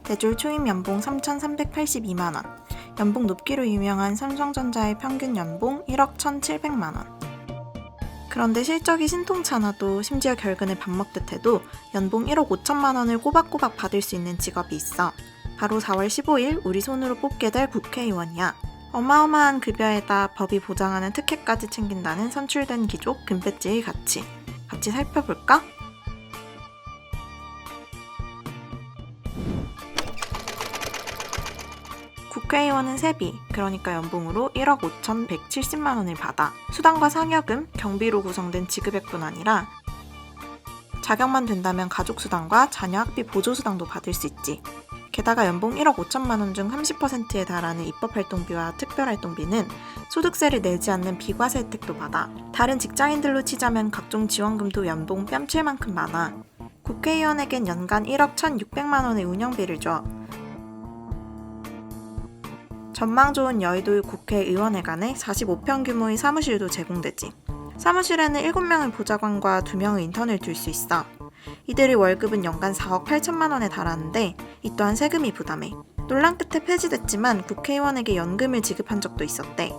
대졸 초임 연봉 3,382만원, 연봉 높기로 유명한 삼성전자의 평균 연봉 1억 1,700만원. 그런데 실적이 신통찮아도 심지어 결근을 밥 먹듯 해도 연봉 1억 5천만원을 꼬박꼬박 받을 수 있는 직업이 있어. 바로 4월 15일 우리 손으로 뽑게 될 국회의원이야. 어마어마한 급여에다 법이 보장하는 특혜까지 챙긴다는 선출된 귀족 금배지의 가치. 같이 살펴볼까? 국회의원은 세비, 그러니까 연봉으로 1억 5,170만 원을 받아 수당과 상여금, 경비로 구성된 지급액뿐 아니라 자격만 된다면 가족수당과 자녀 학비 보조수당도 받을 수 있지. 게다가 연봉 1억 5천만 원 중 30%에 달하는 입법활동비와 특별활동비는 소득세를 내지 않는 비과세 혜택도 받아. 다른 직장인들로 치자면 각종 지원금도 연봉 뺨칠 만큼 많아. 국회의원에겐 연간 1억 1,600만 원의 운영비를 줘. 전망 좋은 여의도 국회의원회관에 45평 규모의 사무실도 제공되지. 사무실에는 7명의 보좌관과 2명의 인턴을 둘 수 있어. 이들의 월급은 연간 4억 8천만 원에 달하는데 이 또한 세금이 부담해. 논란 끝에 폐지됐지만 국회의원에게 연금을 지급한 적도 있었대.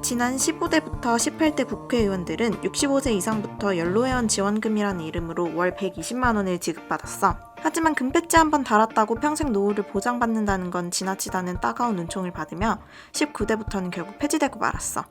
지난 15대부터 18대 국회의원들은 65세 이상부터 연로회원 지원금이라는 이름으로 월 120만 원을 지급받았어. 하지만 금배지 한번 달았다고 평생 노후를 보장받는다는 건 지나치다는 따가운 은총을 받으며 19대부터는 결국 폐지되고 말았어.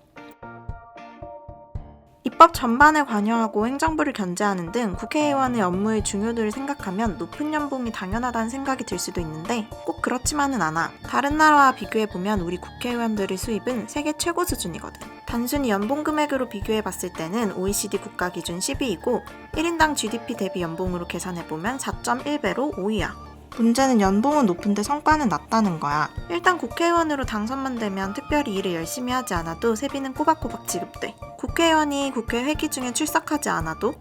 입법 전반에 관여하고 행정부를 견제하는 등 국회의원의 업무의 중요도를 생각하면 높은 연봉이 당연하다는 생각이 들 수도 있는데 꼭 그렇지만은 않아. 다른 나라와 비교해보면 우리 국회의원들의 수입은 세계 최고 수준이거든. 단순히 연봉 금액으로 비교해봤을 때는 OECD 국가 기준 10위이고 1인당 GDP 대비 연봉으로 계산해보면 4.1배로 5위야. 문제는 연봉은 높은데 성과는 낮다는 거야. 일단 국회의원으로 당선만 되면 특별히 일을 열심히 하지 않아도 세비는 꼬박꼬박 지급돼. 국회의원이 국회 회기 중에 출석하지 않아도,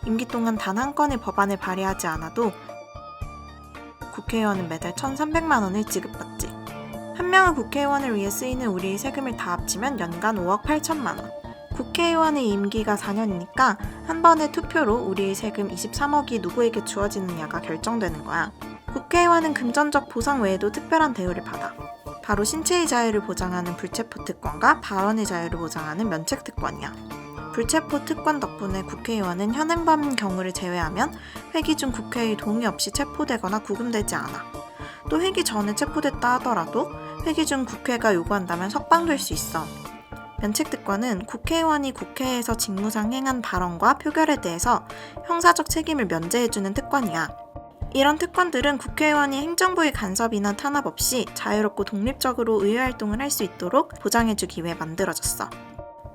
임기 동안 단 한 건의 법안을 발의하지 않아도 국회의원은 매달 1,300만 원을 지급받지. 한 명의 국회의원을 위해 쓰이는 우리의 세금을 다 합치면 연간 5억 8천만 원. 국회의원의 임기가 4년이니까 한 번의 투표로 우리의 세금 23억이 누구에게 주어지느냐가 결정되는 거야. 국회의원은 금전적 보상 외에도 특별한 대우를 받아. 바로 신체의 자유를 보장하는 불체포 특권과 발언의 자유를 보장하는 면책 특권이야. 불체포 특권 덕분에 국회의원은 현행범 경우를 제외하면 회기 중 국회의 동의 없이 체포되거나 구금되지 않아. 또 회기 전에 체포됐다 하더라도 회기 중 국회가 요구한다면 석방될 수 있어. 면책 특권은 국회의원이 국회에서 직무상 행한 발언과 표결에 대해서 형사적 책임을 면제해주는 특권이야. 이런 특권들은 국회의원이 행정부의 간섭이나 탄압 없이 자유롭고 독립적으로 의회활동을 할 수 있도록 보장해주기 위해 만들어졌어.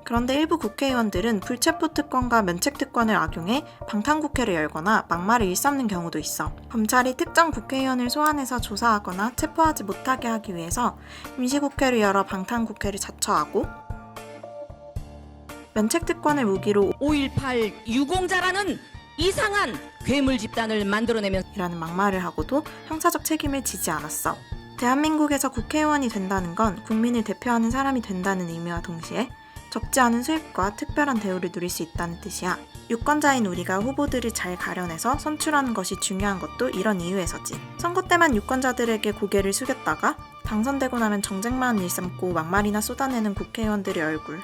그런데 일부 국회의원들은 불체포 특권과 면책 특권을 악용해 방탄국회를 열거나 막말을 일삼는 경우도 있어. 검찰이 특정 국회의원을 소환해서 조사하거나 체포하지 못하게 하기 위해서 임시국회를 열어 방탄국회를 자처하고 면책 특권을 무기로 5.18 유공자라는 이상한 괴물 집단을 만들어내면 이라는 막말을 하고도 형사적 책임을 지지 않았어. 대한민국에서 국회의원이 된다는 건 국민을 대표하는 사람이 된다는 의미와 동시에 적지 않은 수입과 특별한 대우를 누릴 수 있다는 뜻이야. 유권자인 우리가 후보들을 잘 가려내서 선출하는 것이 중요한 것도 이런 이유에서지. 선거 때만 유권자들에게 고개를 숙였다가 당선되고 나면 정쟁만 일삼고 막말이나 쏟아내는 국회의원들의 얼굴.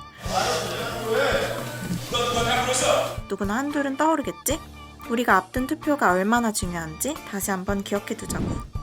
누구나 한둘은 떠오르겠지? 우리가 앞둔 투표가 얼마나 중요한지 다시 한번 기억해두자고.